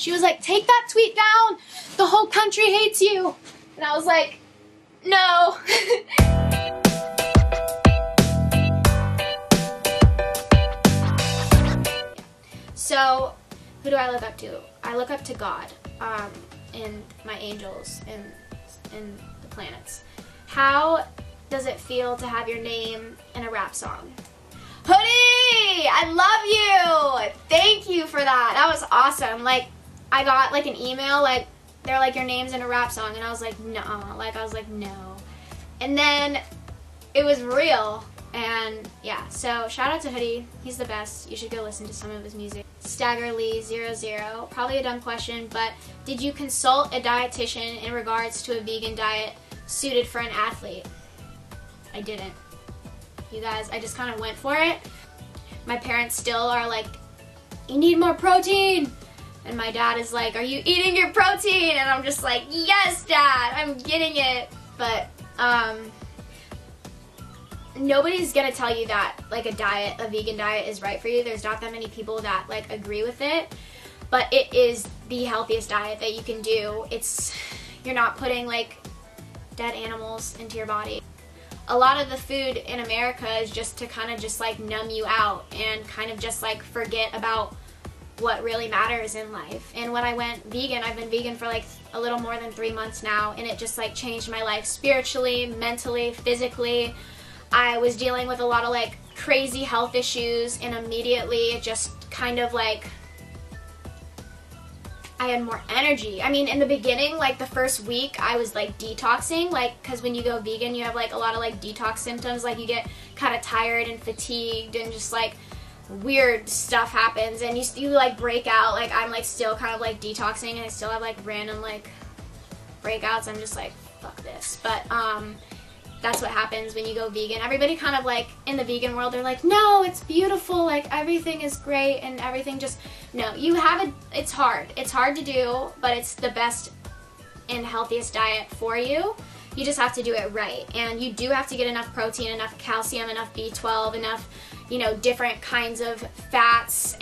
She was like, take that tweet down. The whole country hates you. And I was like, no. So, who do I look up to? I look up to God, and my angels, and the planets. How does it feel to have your name in a rap song? Hoodie! I love you! Thank you for that. That was awesome. Like, I got like an email, like, they're like, your name's in a rap song, and I was like, no. Like, I was like, no. And then it was real. And yeah, so shout out to Hoodie. He's the best. You should go listen to some of his music. Staggerly00, probably a dumb question, but did you consult a dietitian in regards to a vegan diet suited for an athlete? I didn't. You guys, I just kind of went for it. My parents still are like, you need more protein. And my dad is like, are you eating your protein? And I'm just like, yes, Dad, I'm getting it. But nobody's gonna tell you that like a vegan diet is right for you. There's not that many people that like agree with it, but it is the healthiest diet that you can do. You're not putting like dead animals into your body. A lot of the food in America is just to kind of just like numb you out and kind of just like forget about what really matters in life. And when I went vegan, I've been vegan for like a little more than 3 months now, and it just like changed my life spiritually, mentally, physically. I was dealing with a lot of like crazy health issues, and immediately it just kind of like, I had more energy. I mean, in the beginning, like the first week, I was like detoxing, like, because when you go vegan, you have like a lot of like detox symptoms, like you get kind of tired and fatigued and just like weird stuff happens, and you like break out. Like I'm like still kind of like detoxing, and I still have like random like breakouts. I'm just like, fuck this. But that's what happens when you go vegan. Everybody kind of like in the vegan world, they're like, no, it's beautiful, like everything is great and everything just, no, it's hard. It's hard to do, but it's the best and healthiest diet for you. You just have to do it right. And you do have to get enough protein, enough calcium, enough B12, enough, different kinds of fats,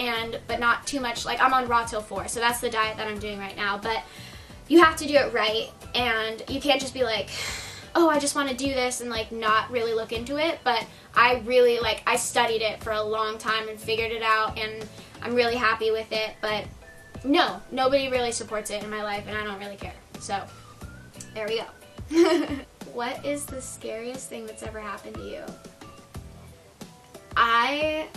but not too much. Like I'm on raw till 4, so that's the diet that I'm doing right now. But you have to do it right, and you can't just be like, oh, I just want to do this and like not really look into it. But I really I studied it for a long time and figured it out, and I'm really happy with it. But no, nobody really supports it in my life, and I don't really care. So there we go. What is the scariest thing that's ever happened to you? I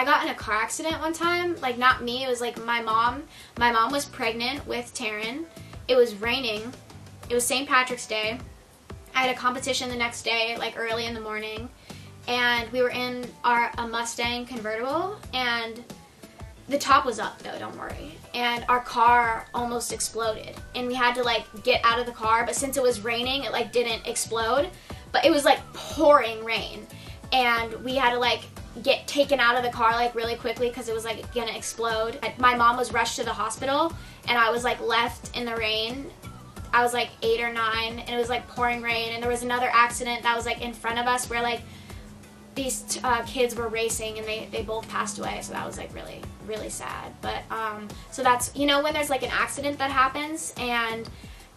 got in a car accident one time. Like, not me, it was like my mom. My mom was pregnant with Taryn. It was raining. It was St. Patrick's Day. I had a competition the next day, like early in the morning, and we were in a Mustang convertible, and the top was up though, don't worry. And our car almost exploded, and we had to like get out of the car, but since it was raining, it like didn't explode, but it was like pouring rain, and we had to like get taken out of the car like really quickly because it was like gonna explode. My mom was rushed to the hospital, and I was like left in the rain. I was like 8 or 9, and it was like pouring rain, and there was another accident that was like in front of us where like these kids were racing, and they both passed away, so that was like really, really sad. But so that's, when there's like an accident that happens, and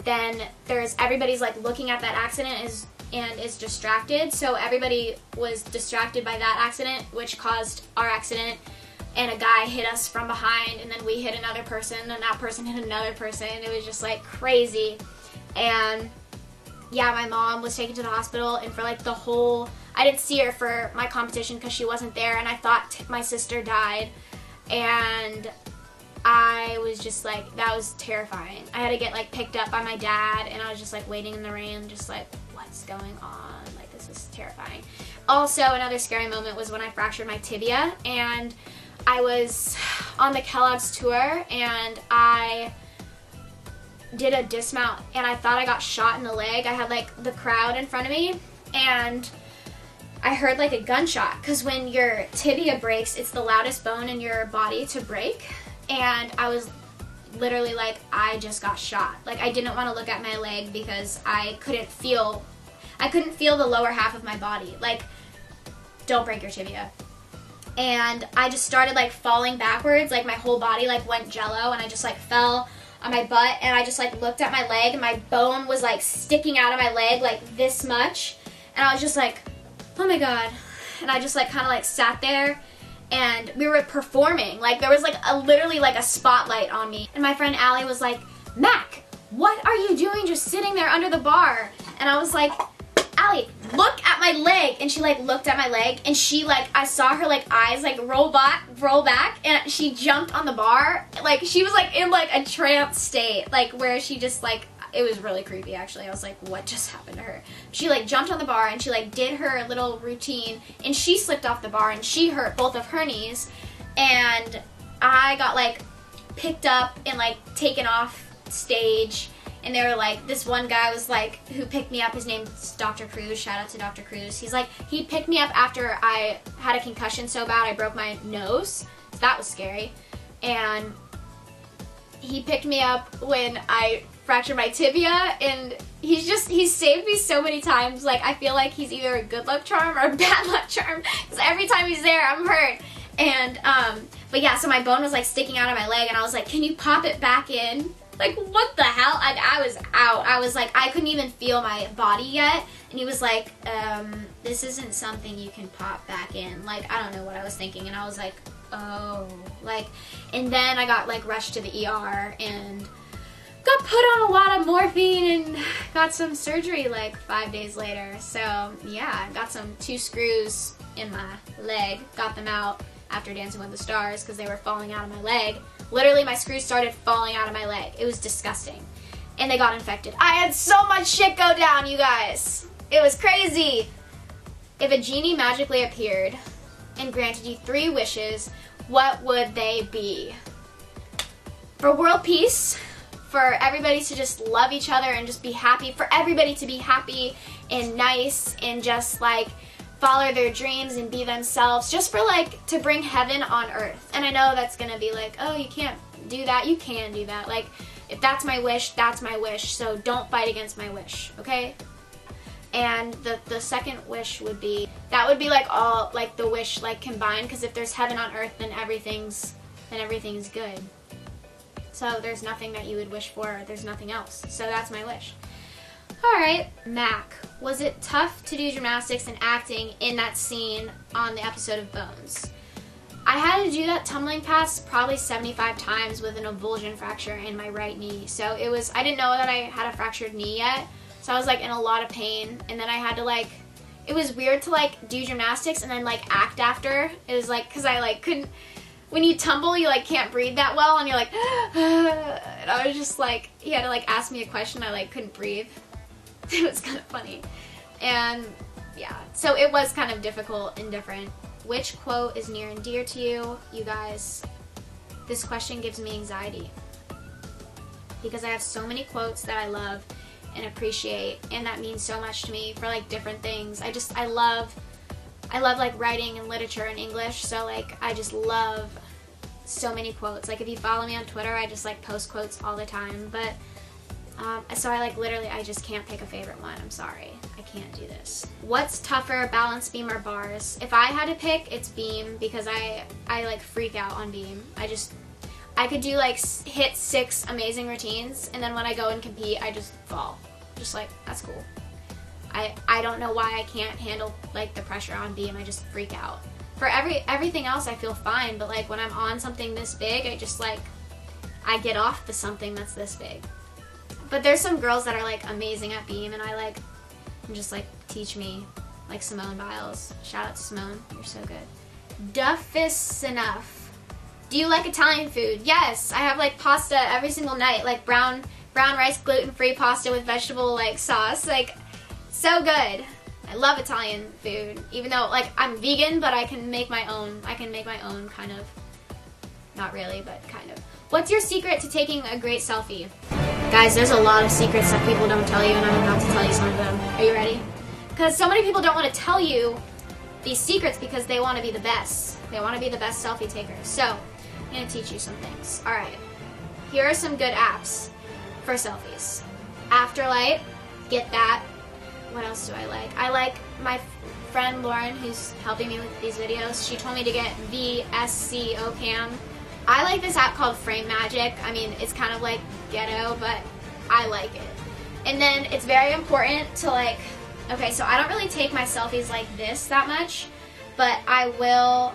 then everybody's like looking at that accident and is distracted, so everybody was distracted by that accident, which caused our accident. And a guy hit us from behind, and then we hit another person, and that person hit another person. It was just like crazy. And yeah, my mom was taken to the hospital, and for like I didn't see her for my competition because she wasn't there, and I thought my sister died. And I was just like, that was terrifying. I had to get like picked up by my dad, and I was just like waiting in the rain, just like, what's going on? Like, this is terrifying. Also, another scary moment was when I fractured my tibia, and I was on the Kellogg's tour, and I did a dismount, and I thought I got shot in the leg. I had like the crowd in front of me, and I heard like a gunshot, because when your tibia breaks, it's the loudest bone in your body to break. And I was literally like, I just got shot. Like, I didn't want to look at my leg because I couldn't feel the lower half of my body. Like, don't break your tibia. and I just started like falling backwards, like my whole body like went jello, and I just like fell on my butt, and I just like looked at my leg, and my bone was like sticking out of my leg like this much, and I was just like, oh my god. And I just like kind of like sat there, and we were performing, like there was like literally like a spotlight on me, and my friend Allie was like, Mac, what are you doing just sitting there under the bar? And I was like, Allie, look at my leg. And she like looked at my leg, and she like, I saw her like eyes like roll back, and she jumped on the bar. Like she was like in like a trance state, like where she just like, it was really creepy actually. I was like, what just happened to her? She like jumped on the bar, and she like did her little routine, and she slipped off the bar, and she hurt both of her knees, and I got like picked up and like taken off stage. And they were like, this one guy was like, who picked me up, his name's Dr. Cruz, shout out to Dr. Cruz. He's like, he picked me up after I had a concussion so bad I broke my nose. So that was scary. And he picked me up when I fractured my tibia, and he's saved me so many times. Like, I feel like he's either a good luck charm or a bad luck charm, because every time he's there, I'm hurt. And, but yeah, so my bone was like sticking out of my leg, and I was like, can you pop it back in? Like, what the hell? I was out. I was like, I couldn't even feel my body yet. And he was like, this isn't something you can pop back in. Like, I don't know what I was thinking. And I was like, oh. Like, and then I got, like, rushed to the ER and got put on a lot of morphine and got some surgery, like, 5 days later. So, yeah, I got 2 screws in my leg. Got them out after Dancing with the Stars because they were falling out of my leg. Literally, my screws started falling out of my leg. It was disgusting. And they got infected. I had so much shit go down, you guys. It was crazy. If a genie magically appeared and granted you 3 wishes, what would they be? For world peace, for everybody to just love each other and just be happy, for everybody to be happy and nice and just like follow their dreams and be themselves, just for like to bring heaven on earth. And I know that's gonna be like, oh, you can't do that. You can do that. Like, if that's my wish, that's my wish. So don't fight against my wish, okay? And the second wish would be, that would be like all like the wish like combined, because if there's heaven on earth, then everything's good. So there's nothing that you would wish for. There's nothing else. So that's my wish. Alright, Mac, was it tough to do gymnastics and acting in that scene on the episode of Bones? I had to do that tumbling pass probably 75 times with an avulsion fracture in my right knee. So it was, I didn't know that I had a fractured knee yet. So I was like in a lot of pain, and then I had to like, it was weird to like do gymnastics and then like act after. It was like, cause I like couldn't, when you tumble, you like can't breathe that well, and you're like, and I was just like, he had to like ask me a question, I like couldn't breathe. It was kind of funny. And yeah, so it was kind of difficult and different. Which quote is near and dear to you? You guys, this question gives me anxiety because I have so many quotes that I love and appreciate, and that means so much to me for like different things. I love like writing and literature and English, so like I just love so many quotes. Like if you follow me on Twitter, I just like post quotes all the time, but so I like literally, I just can't pick a favorite one. I'm sorry. I can't do this. What's tougher, balance beam or bars? If I had to pick, it's beam, because I like freak out on beam. I could do like hit 6 amazing routines, and then when I go and compete, I just fall. Just like, that's cool. I don't know why I can't handle like the pressure on beam. I just freak out. For everything else, I feel fine, but like when I'm on something this big, I just like, I get off the something that's this big. But there's some girls that are like amazing at beam, and I'm just like, teach me, like Simone Biles. Shout out to Simone, you're so good. Duffus enough. Do you like Italian food? Yes, I have like pasta every single night, like brown rice, gluten-free pasta with vegetable like sauce, like so good. I love Italian food, even though like I'm vegan, but I can make my own. Kind of, not really, but kind of. What's your secret to taking a great selfie? Guys, there's a lot of secrets that people don't tell you, and I'm about to tell you some of them. Are you ready? Because so many people don't want to tell you these secrets because they want to be the best. They want to be the best selfie takers. So, I'm going to teach you some things. Alright, here are some good apps for selfies. Afterlight, get that. What else do I like? I like my friend Lauren, who's helping me with these videos, she told me to get VSCO Cam. I like this app called Frame Magic. I mean, it's kind of like ghetto, but I like it. And then it's very important to like, okay, so I don't really take my selfies like this that much, but I will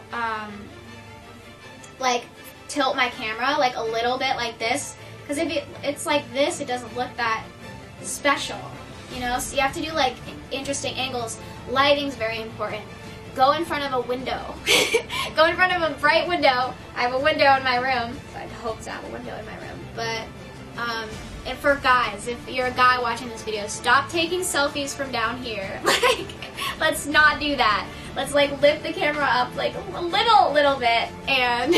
like tilt my camera like a little bit like this, because if it's like this, it doesn't look that special, you know? So you have to do like interesting angles. Lighting's very important. Go in front of a window. Go in front of a bright window. I have a window in my room, so I hope to have a window in my room. But and for guys, if you're a guy watching this video, stop taking selfies from down here. Like, let's not do that. Let's like lift the camera up like a little bit. And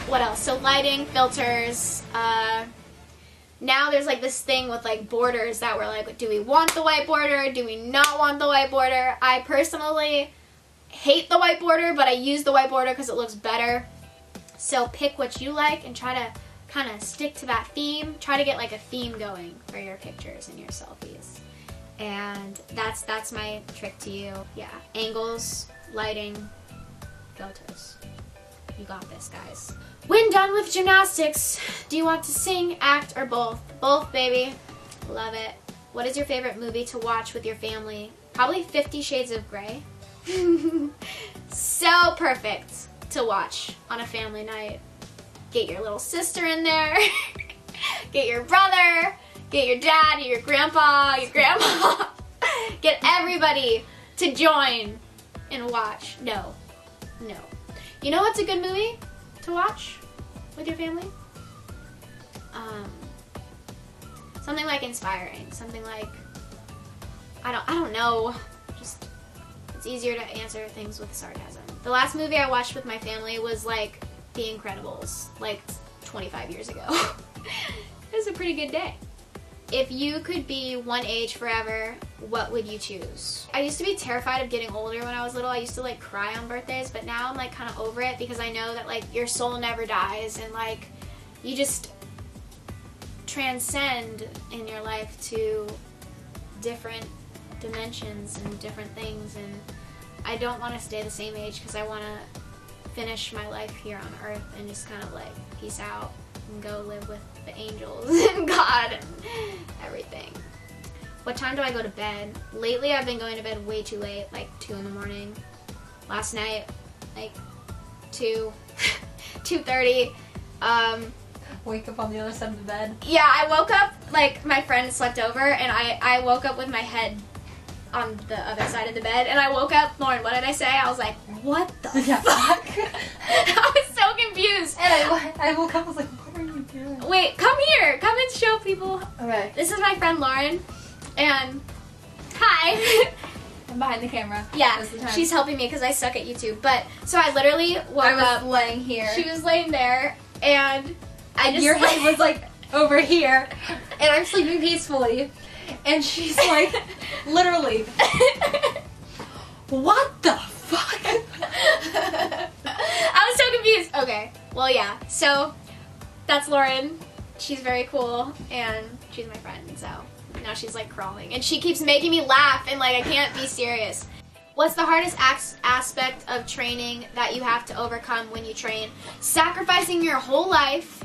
what else? So lighting, filters. Now there's like this thing with like borders that we're like, do we want the white border? Do we not want the white border? I personally hate the white border, but I use the white border because it looks better. So pick what you like and try to kind of stick to that theme. Try to get like a theme going for your pictures and your selfies. And that's my trick to you. Yeah, angles, lighting, filters. You got this, guys. When done with gymnastics, do you want to sing, act, or both? Both, baby. Love it. What is your favorite movie to watch with your family? Probably 50 Shades of Grey. So perfect to watch on a family night. Get your little sister in there. Get your brother. Get your dad, your grandpa, your grandma. Get everybody to join and watch. No. You know what's a good movie to watch with your family? Something like inspiring. Something like, I don't know. Just, it's easier to answer things with sarcasm. The last movie I watched with my family was like The Incredibles, like 25 years ago. It was a pretty good day. If you could be one age forever, what would you choose? I used to be terrified of getting older when I was little. I used to like cry on birthdays, but now I'm like kind of over it because I know that like your soul never dies and like you just transcend in your life to different dimensions and different things, and I don't want to stay the same age because I want to finish my life here on earth and just kind of like peace out and go live with the angels and God and everything. What time do I go to bed? Lately I've been going to bed way too late, like 2 in the morning. Last night, like 2:30. Wake up on the other side of the bed. Yeah, I woke up, like my friend slept over and I woke up with my head on the other side of the bed and I woke up, Lauren, what did I say? I was like, what the fuck? I was so confused. And I woke up, I was like, what are you doing? Wait, come here. Come and show people. Okay. This is my friend Lauren. And hi. I'm behind the camera. Yeah, she's helping me because I suck at YouTube. But so I literally woke up. I was laying here. She was laying there, and I just your head was like over here, and I'm sleeping peacefully, and she's like, literally, what the fuck? I was so confused. Okay, well yeah. So that's Lauren. She's very cool, and she's my friend. So. Now she's like crawling and she keeps making me laugh and like I can't be serious. What's the hardest aspect of training that you have to overcome when you train? Sacrificing your whole life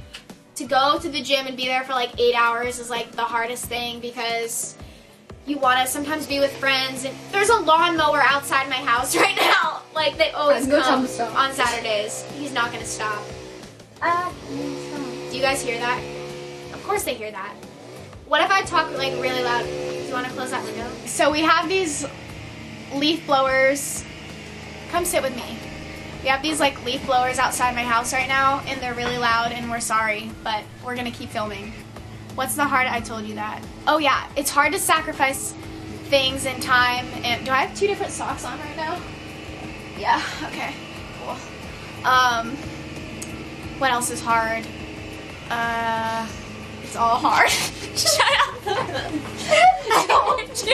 to go to the gym and be there for like 8 hours is like the hardest thing because you want to sometimes be with friends, and there's a lawnmower outside my house right now. Like they always come on Saturdays. He's not gonna stop. Do you guys hear that? Of course they hear that. What if I talk like really loud? Do you want to close that window? So we have these leaf blowers. Come sit with me. We have these like leaf blowers outside my house right now and they're really loud and we're sorry, but we're gonna keep filming. What's the hard? I told you that. Oh yeah, it's hard to sacrifice things and time. And do I have 2 different socks on right now? Yeah, okay, cool. What else is hard? It's all hard. Shut up. I don't want to.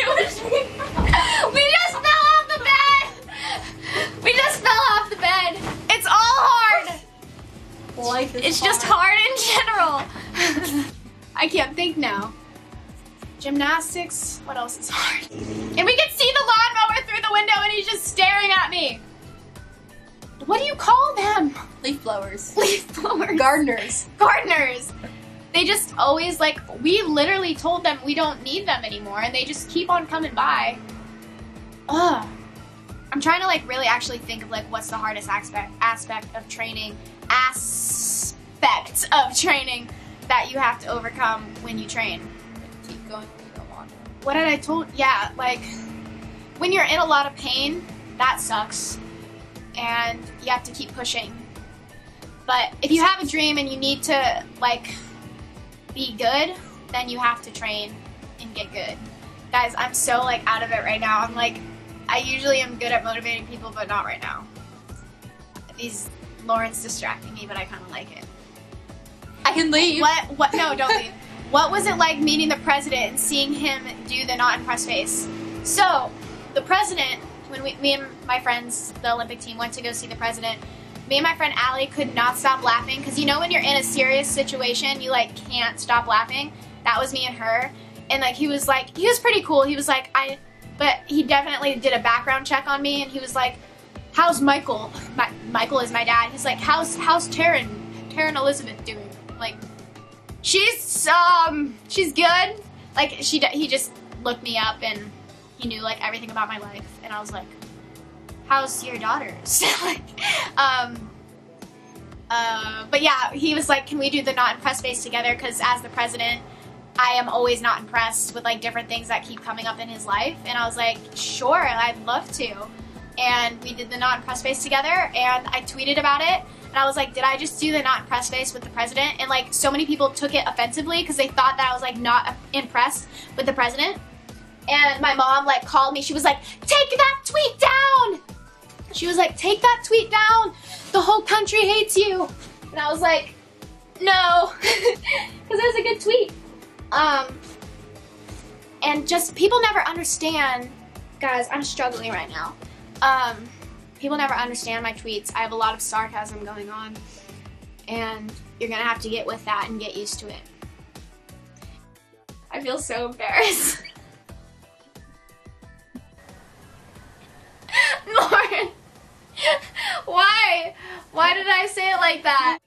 We just fell off the bed. We just fell off the bed. It's all hard. Life is it's just hard in general. I can't think now. Gymnastics. What else is hard? And we can see the lawnmower through the window and he's just staring at me. What do you call them? Leaf blowers. Leaf blowers. Gardeners. Gardeners. They just always, like, we literally told them we don't need them anymore, and they just keep on coming by. Ugh. I'm trying to, like, really actually think of, like, what's the hardest aspect of training that you have to overcome when you train. Keep going when you don't want to. What did I told? Yeah, like, when you're in a lot of pain, that sucks. And you have to keep pushing. But if you have a dream and you need to, like, be good, then you have to train and get good. Guys, I'm so, like, out of it right now. I'm like, I usually am good at motivating people, but not right now. Lauren's distracting me, but I kind of like it. I can leave. What? No, don't leave. What was it like meeting the president and seeing him do the not impressed face? So, the president, when me and my friends, the Olympic team, went to go see the president, me and my friend Allie could not stop laughing, because you know when you're in a serious situation, you, like, can't stop laughing? That was me and her. And, like, he was pretty cool. He was like, but he definitely did a background check on me, and he was like, how's Michael? Michael is my dad. He's like, how's Taryn Elizabeth doing? Like, she's good. Like, he just looked me up, and he knew, like, everything about my life, and I was like, how's your daughters? But yeah, he was like, can we do the not impressed face together? Because as the president, I am always not impressed with, like, different things that keep coming up in his life. And I was like, sure, I'd love to. And we did the not impressed face together, and I tweeted about it. And I was like, did I just do the not impressed face with the president? And, like, so many people took it offensively because they thought that I was, like, not impressed with the president. And my mom, like, called me. She was like, take that tweet down! She was like, take that tweet down! The whole country hates you! And I was like, no, because it was a good tweet. And just, people never understand, guys, I'm struggling right now. People never understand my tweets. I have a lot of sarcasm going on, and you're gonna have to get with that and get used to it. I feel so embarrassed. Lauren, why? Why did I say it like that?